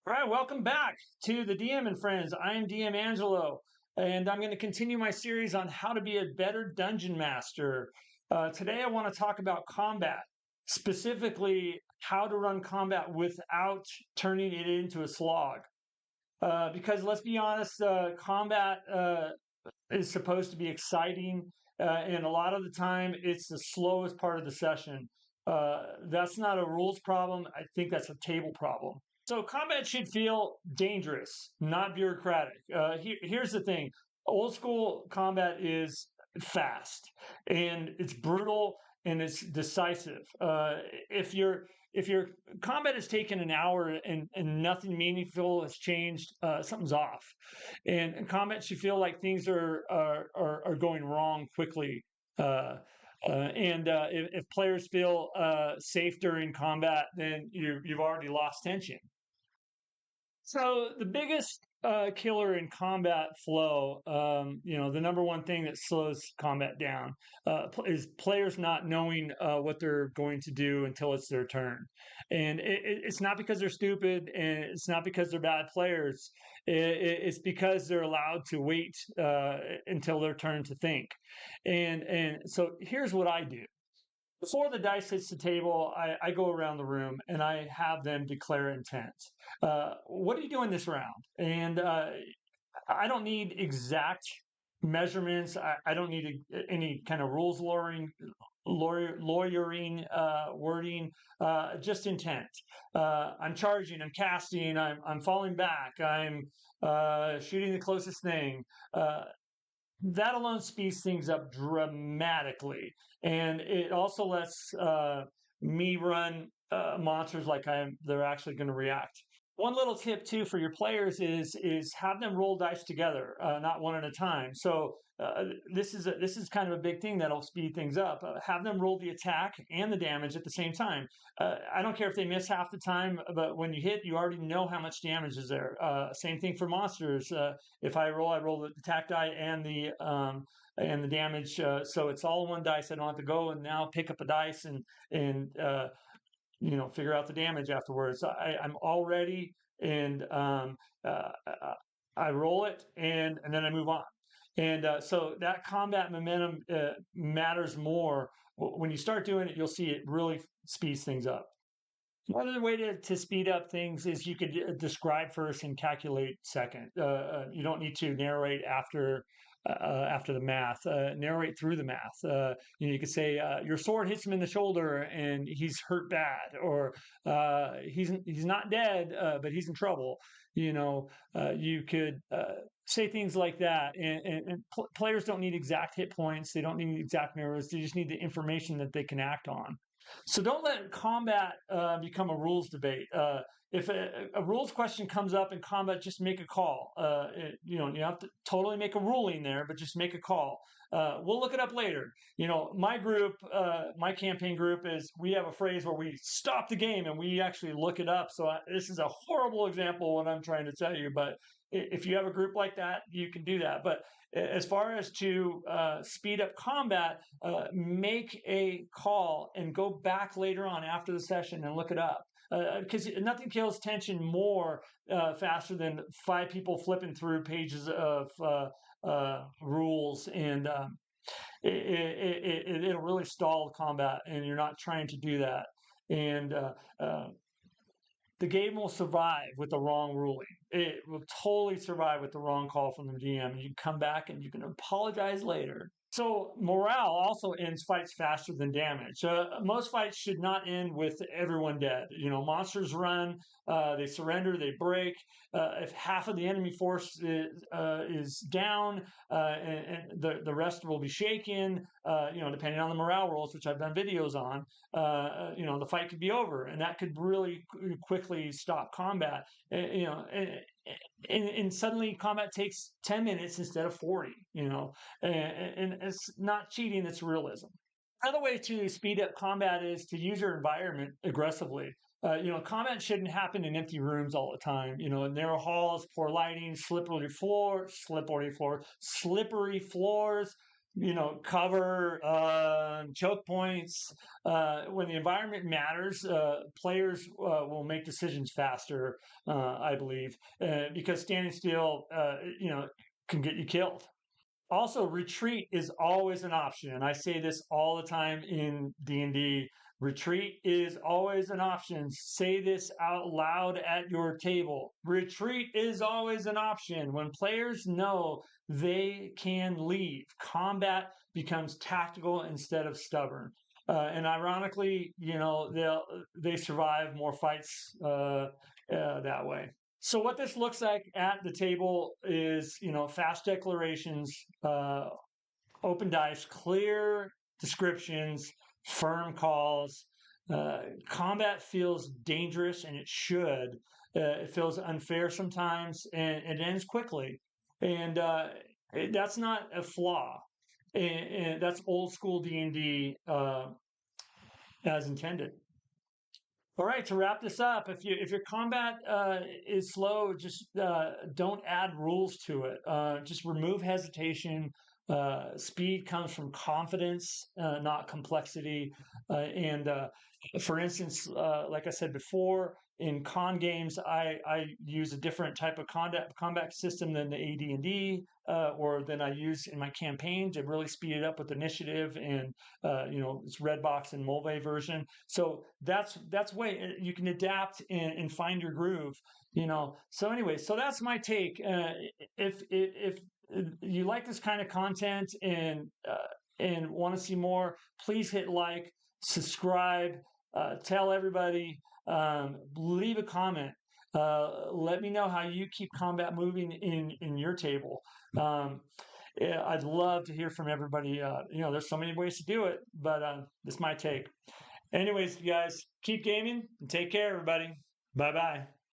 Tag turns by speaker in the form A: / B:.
A: All right, welcome back to the DM and Friends. I'm DM Angelo, and I'm going to continue my series on how to be a better dungeon master. Today, I want to talk about combat, specifically how to run combat without turning it into a slog. Because let's be honest, combat is supposed to be exciting, and a lot of the time, it's the slowest part of the session. That's not a rules problem. I think that's a table problem. So combat should feel dangerous, not bureaucratic. Here's the thing: old school combat is fast and it's brutal and it's decisive. If your combat has taken an hour and nothing meaningful has changed, something's off. And combat should feel like things are going wrong quickly. If players feel safe during combat, then you've already lost tension. So the biggest killer in combat flow, the number one thing that slows combat down is players not knowing what they're going to do until it's their turn. And it's not because they're stupid, and it's not because they're bad players. It's because they're allowed to wait until their turn to think. And so here's what I do. Before the dice hits the table, I go around the room and I have them declare intent. What are you doing this round? And I don't need exact measurements. I don't need any kind of rules lawyering wording, just intent. I'm charging, I'm casting, I'm falling back, I'm shooting the closest thing. That alone speeds things up dramatically, and it also lets me run monsters like they're actually going to react. One little tip too for your players is have them roll dice together, not one at a time. So this is kind of a big thing that'll speed things up. Have them roll the attack and the damage at the same time. I don't care if they miss half the time, but when you hit, you already know how much damage is there. Same thing for monsters. If I roll the attack die and the damage. So it's all one dice. I don't have to go and now pick up a dice and figure out the damage afterwards. I'm all ready, and I roll it, and then I move on. And so that combat momentum matters more. When you start doing it, you'll see it really speeds things up. One other way to speed up things is you could describe first and calculate second. You don't need to narrate after the math. Narrate through the math. You could say your sword hits him in the shoulder and he's hurt bad, or he's not dead, but he's in trouble. You could say things like that, and players don't need exact hit points. They don't need exact mirrors. They just need the information that they can act on. So don't let combat become a rules debate. If a rules question comes up in combat, just make a call. You don't have to totally make a ruling there, but just make a call. We'll look it up later. My group, my campaign group we have a phrase where we stop the game and we actually look it up. So this is a horrible example of what I'm trying to tell you, but if you have a group like that, you can do that. But as far as to speed up combat, make a call and go back later on after the session and look it up. Because nothing kills tension more faster than 5 people flipping through pages of rules, and it'll really stall combat, and you're not trying to do that. And the game will survive with the wrong ruling. It will totally survive with the wrong call from the GM. You can come back and you can apologize later. So morale also ends fights faster than damage. Most fights should not end with everyone dead. Monsters run, they surrender, they break. If half of the enemy force is down, and the rest will be shaken, depending on the morale rolls, which I've done videos on, the fight could be over, and that could really quickly stop combat. And suddenly combat takes 10 minutes instead of 40, and it's not cheating, it's realism. Another way to speed up combat is to use your environment aggressively. Combat shouldn't happen in empty rooms all the time. Narrow halls, poor lighting, slippery floors, cover, choke points. When the environment matters, players will make decisions faster, I believe, because standing still, can get you killed. Also, retreat is always an option, and I say this all the time in D&D. Retreat is always an option. Say this out loud at your table. Retreat is always an option. When players know they can leave, combat becomes tactical instead of stubborn. And ironically, they survive more fights that way. So what this looks like at the table is, fast declarations, open dice, clear descriptions, firm calls. Combat feels dangerous, and it should. It feels unfair sometimes, and it ends quickly. And that's not a flaw. And that's old school D&D as intended. All right, to wrap this up, if your combat is slow, just don't add rules to it. Just remove hesitation. Speed comes from confidence, not complexity. And for instance, like I said before, in con games, I use a different type of combat system than the AD&D, or than I use in my campaign to really speed it up with initiative and it's Redbox and Mulvey version. So that's way you can adapt and find your groove. So anyway, so that's my take. If you like this kind of content and want to see more, please hit like, subscribe, tell everybody, leave a comment. Let me know how you keep combat moving in your table. Yeah, I'd love to hear from everybody. There's so many ways to do it, but this is my take. Anyways, you guys, keep gaming and take care, everybody. Bye bye.